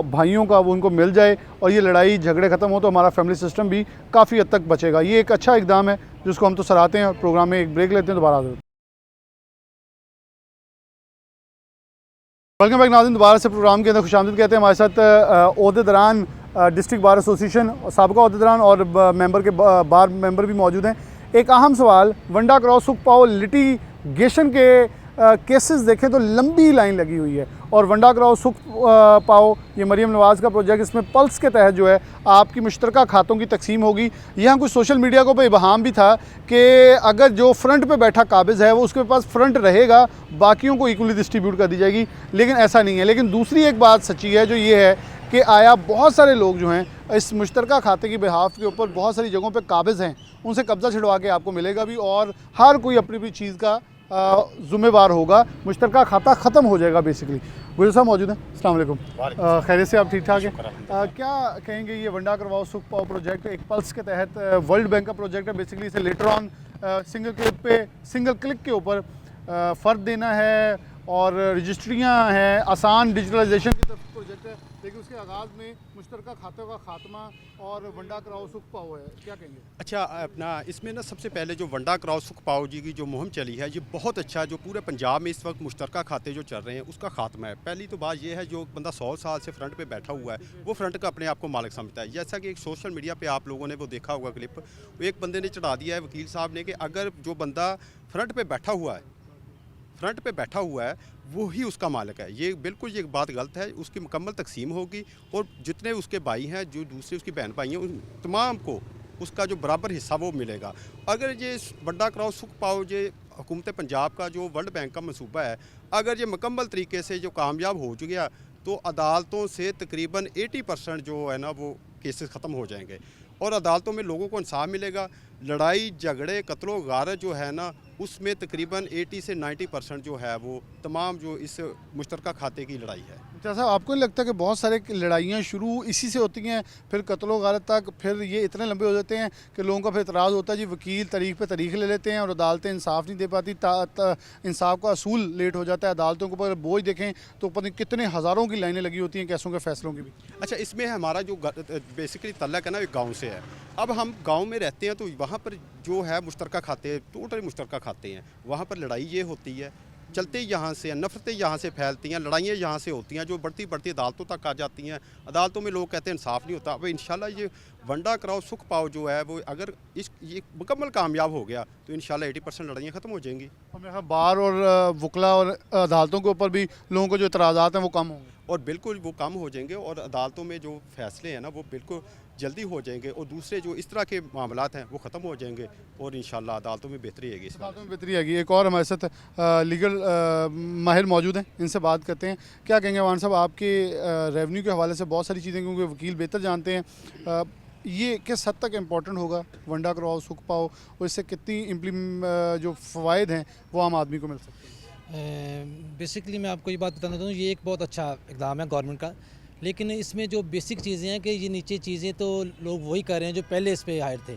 भाइयों का, वो उनको मिल जाए और ये लड़ाई झगड़े ख़त्म हो तो हमारा फैमिली सिस्टम भी काफ़ी हद तक बचेगा। ये एक अच्छा इकदाम है जिसको हम तो सराहते हैं। प्रोग्राम में एक ब्रेक लेते हैं, दोबारा वेलकम बैक नाज़रीन, दोबारा से प्रोग्राम के अंदर खुशामदीद कहते हैं। हमारे साथ ओहदेदारान डिस्ट्रिक्ट बार एसोसिएशन और साबिक़ा ओहदेदारान और मेंबर के बार मेंबर भी मौजूद हैं। एक अहम सवाल, वंडा कराओ सुख पाओ लिटिगेशन के केसेस देखें तो लंबी लाइन लगी हुई है, और वंडा कराओ सुख पाओ ये मरीम नवाज़ का प्रोजेक्ट, इसमें पल्स के तहत जो है आपकी मुश्तरका खातों की तकसीम होगी। यहाँ कुछ सोशल मीडिया को पे इबहाम भी था कि अगर जो फ्रंट पे बैठा काबिज़ है वो उसके पास फ्रंट रहेगा, बाकियों को इक्वली डिस्ट्रीब्यूट कर दी जाएगी, लेकिन ऐसा नहीं है। लेकिन दूसरी एक बात सच्ची है जो ये है कि आया बहुत सारे लोग जो हैं इस मुश्तरका खाते की बिहाफ के ऊपर बहुत सारी जगहों पे काबिज़ हैं, उनसे कब्ज़ा छिड़वा के आपको मिलेगा भी, और हर कोई अपनी अपनी चीज़ का ज़िम्मेवार होगा। मुश्तरका खाता ख़त्म हो जाएगा बेसिकली। गुजर साहब मौजूद हैं, अस्सलाम वालेकुम। खैरियत से आप ठीक ठाक हैं? क्या कहेंगे ये वंडा करवाओ सुख पाओ प्रोजेक्ट एक पल्स के तहत वर्ल्ड बैंक का प्रोजेक्ट है। बेसिकली इसे लेटर ऑन सिंगल क्लिक के ऊपर फ़र्द देना है और रजिस्ट्रियाँ हैं, आसान डिजिटलाइजेशन की तरफ प्रोजेक्ट है, लेकिन उसके आगाज़ में मुश्तरका खातों का खात्मा और वंडा कराओ सुख पाओ है। क्या कहेंगे? अच्छा, अपना इसमें ना सबसे पहले जो वंडा कराओ सुख पाओ जी की जो मुहिम चली है ये बहुत अच्छा, जो पूरे पंजाब में इस वक्त मुश्तरका खाते जो चल रहे हैं उसका खात्मा है। पहली तो बात ये है, जो बंदा 100 साल से फ्रंट पे बैठा हुआ है वो फ्रंट का अपने आप को मालिक समझता है। जैसा कि एक सोशल मीडिया पे आप लोगों ने वो देखा होगा क्लिप, एक बंदे ने चढ़ा दिया है वकील साहब ने कि अगर जो बंदा फ्रंट पे बैठा हुआ है वो ही उसका मालिक है। ये बिल्कुल ये बात गलत है। उसकी मुकम्मल तकसीम होगी और जितने उसके भाई हैं, जो दूसरे उसकी बहन भाई हैं, उन तमाम को उसका जो बराबर हिस्सा वो मिलेगा। अगर ये वंडा कराओ सुख पाओ ये हुकूमत पंजाब का जो वर्ल्ड बैंक का मनसूबा है, अगर ये मुकम्मल तरीके से जो कामयाब हो गया तो अदालतों से तकरीबन 80% जो है ना वो केसेस ख़त्म हो जाएंगे और अदालतों में लोगों को इंसाफ मिलेगा। लड़ाई झगड़े कत्लो गारत जो है ना उसमें तकरीबन 80 से 90% जो है वो तमाम जो इस मुश्तरका खाते की लड़ाई है। जैसा आपको नहीं लगता कि बहुत सारे लड़ाइयाँ शुरू इसी से होती हैं, फिर कत्लो गारत तक, फिर ये इतने लंबे हो जाते हैं कि लोगों का फिर एतराज़ होता है जी वकील तारीख पे तारीख ले लेते हैं और अदालतें इंसाफ नहीं दे पाती, इंसाफ का असूल लेट हो जाता है। अदालतों के ऊपर बोझ देखें तो पता नहीं कितने हज़ारों की लाइनें लगी होती हैं केसों के फैसलों की भी। अच्छा, इसमें हमारा जो बेसिकली तल्लक है ना, एक गांव से है। अब हम गांव में रहते हैं तो वहाँ पर जो है मुश्तरका खाते, टोटली मुश्तरका खाते हैं, वहाँ पर लड़ाई ये होती है, चलते यहाँ से नफ़रतें यहाँ से फैलती हैं, लड़ाइयाँ यहाँ से होती हैं जो बढ़ती बढ़ती अदालतों तक आ जाती हैं। अदालतों में लोग कहते हैं इंसाफ नहीं होता। अब इंशाल्लाह ये वंडा कराओ सुख पाओ जो है वो अगर ये मुकम्मल कामयाब हो गया तो इंशाल्लाह 80% लड़ाइयाँ ख़त्म हो जाएंगी। और मेरे ख्याल बार और वकला और अदालतों के ऊपर भी लोगों को जो इतराज़ात हैं वो कम होंगे और बिल्कुल वो कम हो जाएंगे और अदालतों में जो फैसले हैं ना वो बिल्कुल जल्दी हो जाएंगे और दूसरे जो इस तरह के मामलात हैं वो ख़त्म हो जाएंगे और इंशाल्लाह अदालतों में बेहतरी आएगी। इस बात में बेहतरी आएगी। एक और हमारे साथ लीगल माहिर मौजूद हैं, इनसे बात करते हैं। क्या कहेंगे अमान साहब, आपके रेवेन्यू के हवाले से बहुत सारी चीज़ें क्योंकि वकील बेहतर जानते हैं, ये किस हद तक इम्पोर्टेंट होगा वंडा करवाओ सुख पाओ और इससे कितनी जो फ़वाइद हैं वो आम आदमी को मिल सकते हैं? बेसिकली मैं आपको ये बात बताना चाहता हूँ, ये एक बहुत अच्छा इकदाम है गवर्नमेंट का, लेकिन इसमें जो बेसिक चीज़ें हैं कि ये नीचे चीज़ें तो लोग वही कर रहे हैं जो पहले इस पे हायर थे।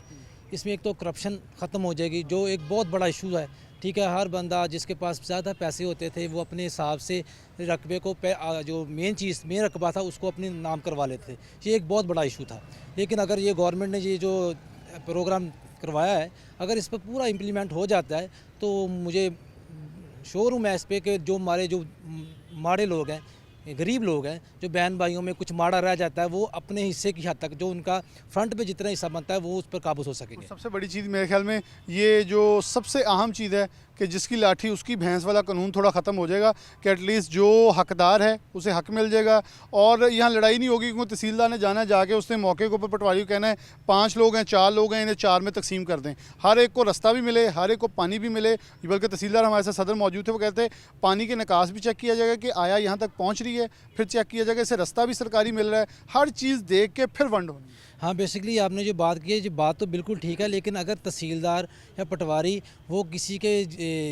इसमें एक तो करप्शन ख़त्म हो जाएगी जो एक बहुत बड़ा इशू है, ठीक है। हर बंदा जिसके पास ज़्यादा पैसे होते थे वो अपने हिसाब से रकबे को जो मेन रकबा था उसको अपने नाम करवा लेते थे। ये एक बहुत बड़ा इशू था, लेकिन अगर ये गवर्नमेंट ने ये जो प्रोग्राम करवाया है अगर इस पर पूरा इम्प्लीमेंट हो जाता है तो मुझे शोरूम है इस पर कि जो हमारे जो माड़े लोग हैं, गरीब लोग हैं, जो बहन भाइयों में कुछ माड़ा रह जाता है वो अपने हिस्से की हद तक जो उनका फ्रंट पे जितना हिस्सा बनता है वो उस पर काबू हो सकेंगे। सबसे बड़ी चीज़ मेरे ख्याल में ये जो सबसे अहम चीज़ है कि जिसकी लाठी उसकी भैंस वाला कानून थोड़ा ख़त्म हो जाएगा कि एटलीस्ट जो हकदार है उसे हक मिल जाएगा और यहाँ लड़ाई नहीं होगी क्योंकि तहसीलदार ने जाना जाके उसने मौके के ऊपर पटवारी को कहना है 5 लोग हैं 4 लोग हैं इन्हें 4 में तकसीम कर दें, हर एक को रास्ता भी मिले, हर एक को पानी भी मिले। बल्कि तहसीलदार हमारे साथ सदर मौजूद थे, वो कहते हैं पानी के निकास भी चेक किया जाएगा कि आया यहाँ तक पहुँच रही है, फिर चेक किया जाएगा इसे रास्ता भी सरकारी मिल रहा है, हर चीज़ देख के फिर वंड होनी। हाँ, बेसिकली आपने जो बात की है ये बात तो बिल्कुल ठीक है, लेकिन अगर तहसीलदार या पटवारी वो किसी के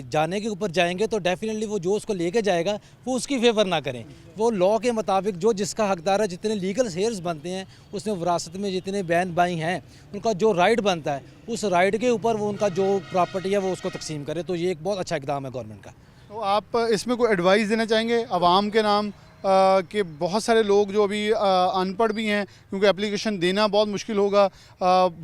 जाने के ऊपर जाएंगे तो डेफिनेटली वो जो उसको लेके जाएगा वो उसकी फेवर ना करें। वो लॉ के मुताबिक जो जिसका हकदार है, जितने लीगल शेयर्स बनते हैं उसमें विरासत में जितने बहन भाई हैं उनका जो राइट बनता है उस राइट के ऊपर वो उनका जो प्रॉपर्टी है वो उसको तकसीम करे। तो ये एक बहुत अच्छा इकदाम है गवर्नमेंट का। तो आप इसमें कोई एडवाइस देना चाहेंगे आवाम के नाम कि बहुत सारे लोग जो अभी अनपढ़ भी हैं क्योंकि एप्लीकेशन देना बहुत मुश्किल होगा,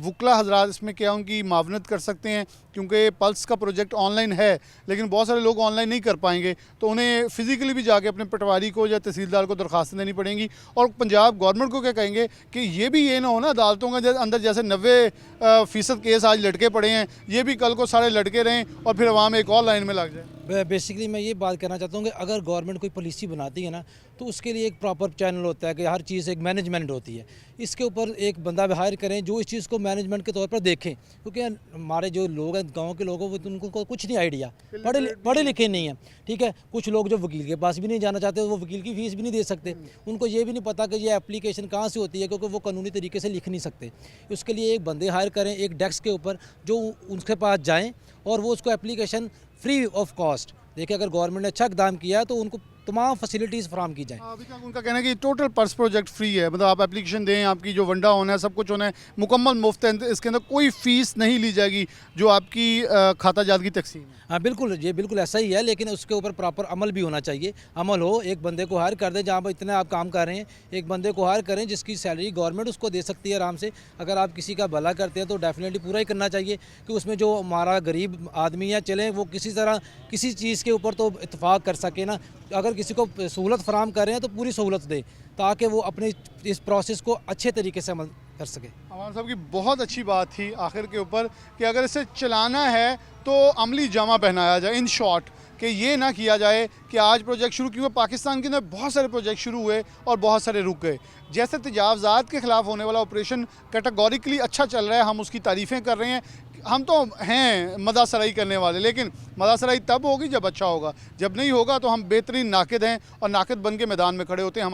वकला हजरात इसमें क्या उनकी मावनत कर सकते हैं क्योंकि पल्स का प्रोजेक्ट ऑनलाइन है लेकिन बहुत सारे लोग ऑनलाइन नहीं कर पाएंगे तो उन्हें फ़िज़िकली भी जाके अपने पटवारी को या तहसीलदार को दरख्वास्त देनी पड़ेंगी। और पंजाब गवर्नमेंट को क्या कहेंगे कि ये भी ये ना हो ना अदालतों के अंदर जैसे 90% केस आज लटके पड़े हैं, ये भी कल को सारे लटके रहें और फिर अवाम एक और लाइन में लग जाए। बेसिकली मैं ये बात करना चाहता हूँ कि अगर गवर्नमेंट कोई पॉलिसी बनाती है ना तो उसके लिए एक प्रॉपर चैनल होता है कि हर चीज़ एक मैनेजमेंट होती है। इसके ऊपर एक बंदा हायर करें जो इस चीज़ को मैनेजमेंट के तौर पर देखें, क्योंकि हमारे जो लोग हैं गांव के लोगों को उनको कुछ नहीं आइडिया, पढ़े लिखे नहीं हैं, ठीक है। कुछ लोग जो वकील के पास भी नहीं जाना चाहते वो वकील की फ़ीस भी नहीं दे सकते, उनको ये भी नहीं पता कि ये एप्लीकेशन कहाँ से होती है क्योंकि वो कानूनी तरीके से लिख नहीं सकते। उसके लिए एक बंदे हायर करें एक डेस्क के ऊपर जो उनके पास जाएँ और वो उसको एप्लीकेशन फ्री ऑफ कॉस्ट देखिए। अगर गवर्नमेंट ने अच्छा इकदाम किया है तो उनको तमाम फैसिलिटीज़ फराम की जाए। अभी तक उनका कहना है कि टोटल पर्स प्रोजेक्ट फ्री है, मतलब आप एप्लीकेशन दें, आपकी जो वंडा होना है सब कुछ होना है मुकम्मल मुफ्त है, इसके अंदर कोई फ़ीस नहीं ली जाएगी जो आपकी खाता जात की तकसीम है। हाँ बिल्कुल, ये बिल्कुल ऐसा ही है, लेकिन उसके ऊपर प्रॉपर अमल भी होना चाहिए। अमल हो, एक बंदे को हायर कर दें जहाँ पर इतने आप काम कर रहे हैं, एक बंदे को हायर करें जिसकी सैलरी गवर्नमेंट उसको दे सकती है आराम से। अगर आप किसी का भला करते हैं तो डेफिनेटली पूरा ही करना चाहिए कि उसमें जो हमारा गरीब आदमी है चले वो किसी तरह किसी चीज़ के ऊपर तो इत्तेफाक कर सके ना। अगर किसी को सहूलत फराम कर रहे हैं तो पूरी सहूलत दे ताकि वो अपने इस प्रोसेस को अच्छे तरीके से अमल कर सके। अमान साहब की बहुत अच्छी बात थी आखिर के ऊपर कि अगर इसे चलाना है तो अमली जामा पहनाया जाए, इन शॉर्ट कि ये ना किया जाए कि आज प्रोजेक्ट शुरू क्योंकि पाकिस्तान के अंदर बहुत सारे प्रोजेक्ट शुरू हुए और बहुत सारे रुक गए। जैसे तजावज़ात के ख़िलाफ़ होने वाला ऑपरेशन कैटेगोरिकली अच्छा चल रहा है, हम उसकी तारीफ़ें कर रहे हैं, हम तो हैं मदासराई करने वाले, लेकिन मदासराई तब होगी जब अच्छा होगा, जब नहीं होगा तो हम बेहतरीन नाकिद हैं और नाकिद बन के मैदान में खड़े होते हैं।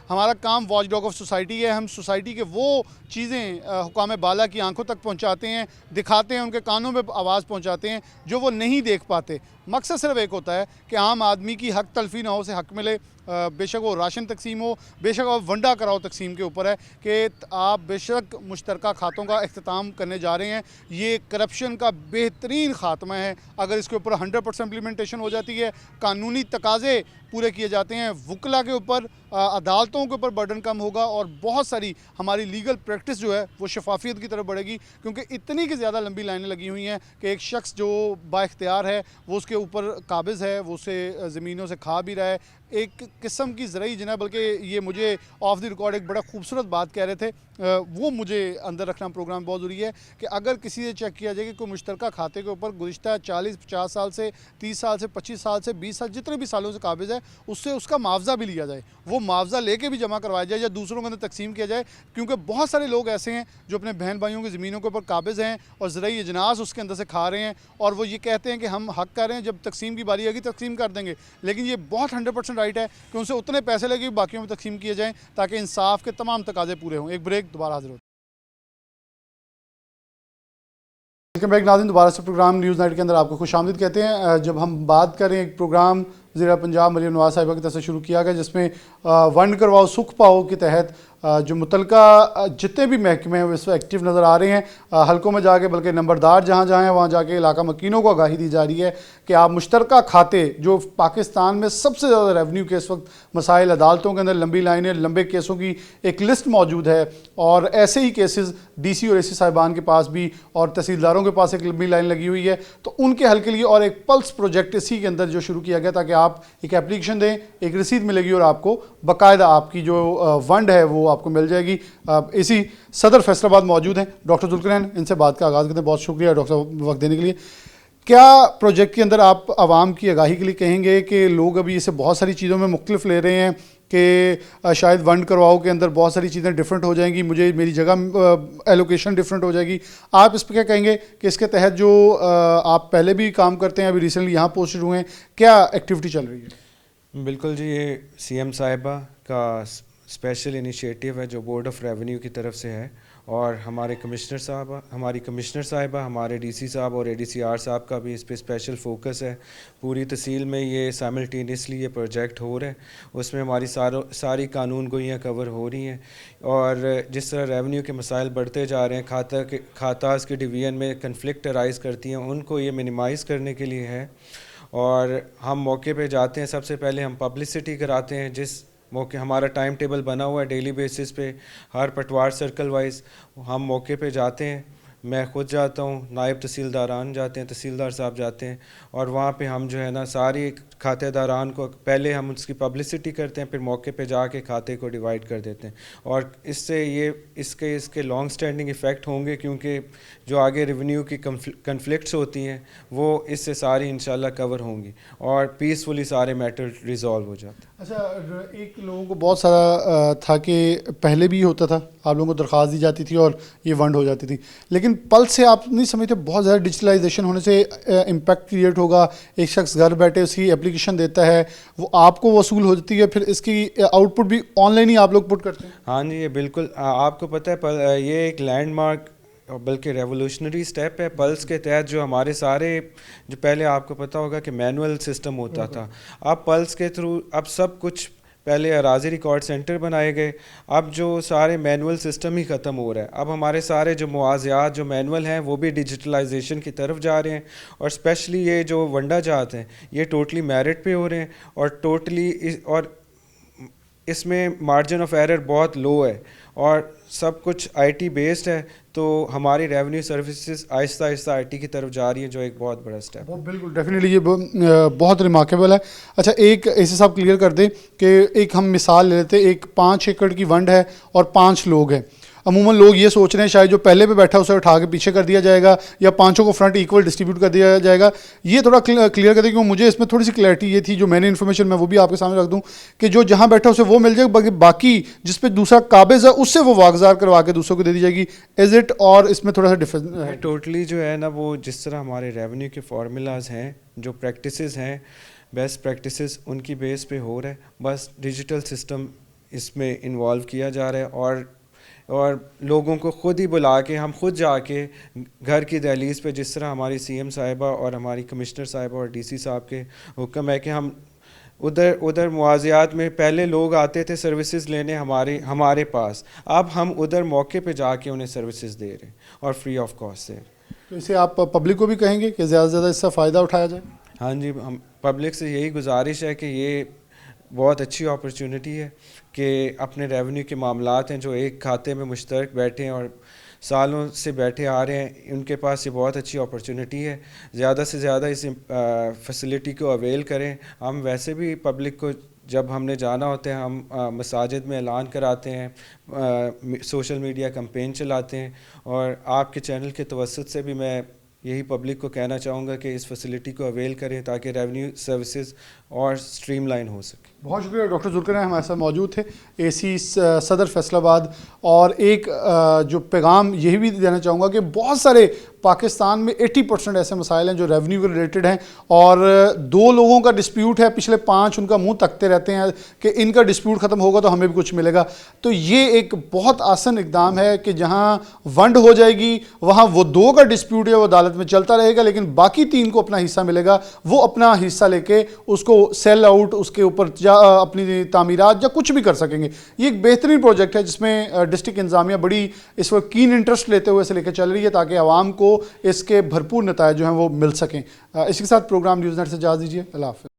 हमारा काम वॉच डॉग ऑफ सोसाइटी है। हम सोसाइटी के वो चीज़ें हुकाम बाला की आंखों तक पहुंचाते हैं, दिखाते हैं, उनके कानों में आवाज़ पहुंचाते हैं जो वो नहीं देख पाते। मकसद सिर्फ एक होता है कि आम आदमी की हक तलफी ना हो, उसे हक मिले। बेशक वो राशन तकसीम हो, बेशक वो वंडा कराओ तकसीम के ऊपर है कि आप बेशक मुश्तरका खातों का इख्तिताम करने जा रहे हैं। ये करप्शन का बेहतरीन ख़ात्मा है अगर इसके ऊपर 100% इम्प्लीमेंटेशन हो जाती है, कानूनी तकाज़े पूरे किए जाते हैं, वकला के ऊपर, अदालतों के ऊपर बर्डन कम होगा और बहुत सारी हमारी लीगल प्रैक्टिस जो है वो शफाफियत की तरफ बढ़ेगी। क्योंकि इतनी की ज़्यादा लंबी लाइनें लगी हुई हैं कि एक शख्स जो बाइख्तियार है वो उसके ऊपर काबिज़ है, वो उसे ज़मीनों से खा भी रहा है। एक किस्म की ज़रई जना, बल्कि ये मुझे ऑफ द रिकॉर्ड एक बड़ा खूबसूरत बात कह रहे थे, वो मुझे अंदर रखना प्रोग्राम बहुत ज़रूरी है कि अगर किसी से चेक किया जाए कि कोई मुश्तरका खाते के ऊपर गुज़िश्ता 40-50 साल से, 30 साल से, 25 साल से, 20 साल, जितने भी सालों से काबिज़ है, उससे उसका मुआवजा भी लिया जाए, वो मुआवजा लेके भी जमा करवाया जाए या दूसरों के अंदर तकसीम किया जाए। क्योंकि बहुत सारे लोग ऐसे हैं जो अपने बहन भाइयों की ज़मीनों के ऊपर काबिज़ हैं और ज़रई अजनास उसके अंदर से खा रहे हैं और वो ये कहते हैं कि हम हक कर रहे हैं, जब तकसीम की बारी आएगी तकसीम कर देंगे। लेकिन ये बहुत 100% राइट है कि उनसे उतने पैसे लगे बाकियों में तकसीम किए जाएँ ताकि इंसाफ के तमाम तकाजे पूरे हों। एक ब्रेक, दोबारा हाजिर होते हैं। वेलकम बैक नाज़रीन, दोबारा से प्रोग्राम न्यूज़ नाइट के अंदर आपको खुशामदीद कहते हैं। जब हम बात करें, एक प्रोग्राम ज़िला पंजाब मरियम नवाज़ साहिबा की तरफ से शुरू किया गया जिसमें वंड करवाओ सुख पाओ के तहत जो मुतलका जितने भी महकमे हैं वो इस वक्त एक्टिव नज़र आ रहे हैं हलकों में जाके, बल्कि नंबरदार जहाँ जहाँ हैं वहाँ जाके इलाका मकीनों को आगाही दी जा रही है कि आप मुश्तरका खाते जो पाकिस्तान में सबसे ज़्यादा रेवन्यू के इस वक्त मसाइल, अदालतों के अंदर लंबी लाइनें, लंबे केसों की एक लिस्ट मौजूद है और ऐसे ही केसेस DC और AC साहिबान के पास भी और तहसीलदारों के पास एक लंबी लाइन लगी हुई है, तो उनके हल के लिए और एक पल्स प्रोजेक्ट इसी के अंदर जो शुरू किया गया ताकि आप एक एप्लीकेशन दें, एक रसीद मिलेगी और आपको बाकायदा आपकी जो वंड है वो आपको मिल जाएगी। इसी सदर फैसलाबाद मौजूद हैं डॉक्टर जुल्करनैन, इनसे बात का आगाज़ करते हैं। बहुत शुक्रिया डॉक्टर साहब वक्त देने के लिए। क्या प्रोजेक्ट के अंदर आप आवाम की आगाही के लिए कहेंगे कि लोग अभी इसे बहुत सारी चीज़ों में मुख्तलिफ ले रहे हैं कि शायद वंड करवाओ के अंदर बहुत सारी चीज़ें डिफरेंट हो जाएंगी, मुझे मेरी जगह एलोकेशन डिफरेंट हो जाएगी, आप इस पर क्या कहेंगे कि इसके तहत जो आप पहले भी काम करते हैं, अभी रिसेंटली यहाँ पोस्टेड हुए हैं, क्या एक्टिविटी चल रही है? बिल्कुल जी, ये CM साहिबा का स्पेशल इनिशिएटिव है जो बोर्ड ऑफ रेवेन्यू की तरफ से है और हमारे कमिश्नर साहिबा, हमारे DC साहब और ADCR साहब का भी इस पे स्पेशल फोकस है। पूरी तहसील में ये साइमल्टेनियसली ये प्रोजेक्ट हो रहा है, उसमें हमारी सारी कानून गोइयाँ कवर हो रही हैं और जिस तरह रेवेन्यू के मसाइल बढ़ते जा रहे हैं, खाताज के डिवीजन में कन्फ्लिक्ट अराइज़ करती हैं, उनको ये मिनिमाइज़ करने के लिए है। और हम मौके पे जाते हैं, सबसे पहले हम पब्लिसिटी कराते हैं, जिस मौके हमारा टाइम टेबल बना हुआ है डेली बेसिस पे, हर पटवार सर्कल वाइज हम मौके पे जाते हैं। मैं ख़ुद जाता हूँ, नायब तहसीलदारान जाते हैं, तहसीलदार साहब जाते हैं और वहाँ पे हम जो है ना सारी खातेदारान को पहले हम उसकी पब्लिसिटी करते हैं, फिर मौके पे जाके खाते को डिवाइड कर देते हैं और इससे इसके लॉन्ग स्टैंडिंग इफ़ेक्ट होंगे क्योंकि जो आगे रेवेन्यू की कन्फ्लिक्ट्स होती हैं वो इससे सारी इंशाल्लाह कवर होंगी और पीसफुली सारे मैटर रिजॉल्व हो जाते हैं। अच्छा, एक लोगों को बहुत सारा था कि पहले भी होता था, आप लोगों को दरख्वास्त दी जाती थी और ये वंड हो जाती थी, लेकिन पल्स से आप नहीं समझते बहुत ज़्यादा डिजिटलाइजेशन होने से इम्पैक्ट क्रिएट होगा, एक शख्स घर बैठे उसकी एप्लीकेशन देता है, वो आपको वसूल हो जाती है, फिर इसकी आउटपुट भी ऑनलाइन ही आप लोग पुट करते हैं? हाँ जी, ये बिल्कुल आपको पता है ये एक लैंडमार्क बल्कि रेवोल्यूशनरी स्टेप है। पल्स के तहत जो हमारे सारे जो पहले आपको पता होगा कि मैनुअल सिस्टम होता था, अब पल्स के थ्रू अब सब कुछ, पहले अराजी रिकॉर्ड सेंटर बनाए गए, अब जो सारे मैनुअल सिस्टम ही ख़त्म हो रहा है। अब हमारे सारे जो मुआवज़ात जो मैनुअल हैं वो भी डिजिटलाइजेशन की तरफ जा रहे हैं और स्पेशली ये जो वंडा जात हैं ये टोटली मेरिट पे हो रहे हैं और इसमें मार्जिन ऑफ एरर बहुत लो है और सब कुछ IT बेस्ड है, तो हमारी revenue services Aahista Aahista IT की तरफ जा रही है, जो एक बहुत बड़ा स्टेप है। बिल्कुल, डेफिनेटली ये बहुत रिमार्केबल है। अच्छा, एक ऐसे साहब क्लियर कर दे कि एक हम मिसाल ले लेते, एक 5 एकड़ की वंड है और 5 लोग हैं। अमूमन लोग ये सोच रहे हैं शायद जो पहले पे बैठा उसे उठा के पीछे कर दिया जाएगा या पांचों को फ्रंट इक्वल डिस्ट्रीब्यूट कर दिया जाएगा। ये थोड़ा क्लियर कर दें क्योंकि मुझे इसमें थोड़ी सी क्लैरिटी ये थी, जो मैंने इन्फॉर्मेशन मैं वो भी आपके सामने रख दूं कि जो जहां बैठा उसे वो मिल जाएगा, बाकी जिस पे दूसरा काबिज है उससे वो वागजार करवा के दूसरों को दे दी जाएगी। Is it? और इसमें थोड़ा सा डिफरेंस है? टोटली जो है ना वो जिस तरह हमारे रेवेन्यू के फार्मूलाज हैं जो प्रैक्टिसेस हैं, बेस्ट प्रैक्टिसेस, उनकी बेस पे हो रहा है। बस डिजिटल सिस्टम इसमें इन्वॉल्व किया जा रहा है और लोगों को ख़ुद ही बुला के, हम खुद जाके घर की दहलीज़ पे, जिस तरह हमारी सीएम साहिबा और हमारी कमिश्नर साहिबा और डीसी साहब के हुक्म है कि हम उधर मुआवज़ात में पहले लोग आते थे सर्विसेज लेने हमारे पास, अब हम उधर मौके पे जाके उन्हें सर्विसेज दे रहे हैं और फ्री ऑफ कॉस्ट दे रहे हैं। तो इसे आप पब्लिक को भी कहेंगे कि ज़्यादा से ज़्यादा इसका फ़ायदा उठाया जाए? हाँ जी, हम पब्लिक से यही गुजारिश है कि ये बहुत अच्छी अपॉर्चुनिटी है कि अपने रेवेन्यू के मामलात हैं जो एक खाते में मुश्तरक बैठे हैं और सालों से बैठे आ रहे हैं, उनके पास ये बहुत अच्छी अपॉर्चुनिटी है। ज़्यादा से ज़्यादा इस फैसिलिटी को अवेल करें। हम वैसे भी पब्लिक को जब हमने जाना होता है, हम मसाजिद में ऐलान कराते हैं, सोशल मीडिया कैंपेन चलाते हैं, और आपके चैनल के तवस्सुत से भी मैं यही पब्लिक को कहना चाहूँगा कि इस फैसिलिटी को अवेल करें ताकि रेवेन्यू सर्विसेज और स्ट्रीमलाइन हो सके। बहुत शुक्रिया डॉक्टर जुल्करनैन हमारे साथ मौजूद थे, एसी सदर फैसलाबाद। और एक जो पैगाम यही भी देना चाहूँगा कि बहुत सारे पाकिस्तान में 80% ऐसे मसाइल हैं जो रेवेन्यू के रिलेटेड हैं, और 2 लोगों का डिस्प्यूट है, पिछले 5 उनका मुंह तकते रहते हैं कि इनका डिस्प्यूट ख़त्म होगा तो हमें भी कुछ मिलेगा। तो ये एक बहुत आसान इकदाम है कि जहाँ वंड हो जाएगी वहाँ वो 2 का डिस्प्यूट है वो अदालत में चलता रहेगा, लेकिन बाकी 3 को अपना हिस्सा मिलेगा। वो अपना हिस्सा लेके उसको सेल आउट, उसके ऊपर अपनी तामीरात या कुछ भी कर सकेंगे। ये एक बेहतरीन प्रोजेक्ट है जिसमें डिस्ट्रिक्ट इंतजामिया बड़ी इस वक्त कीन इंटरेस्ट लेते हुए इसे लेकर चल रही है ताकि आवाम को इसके भरपूर नतायज जो हैं वो मिल सकें। इसके साथ प्रोग्राम न्यूज़ नेट से इजाज़त दीजिए। अल्लाह हाफ़िज़।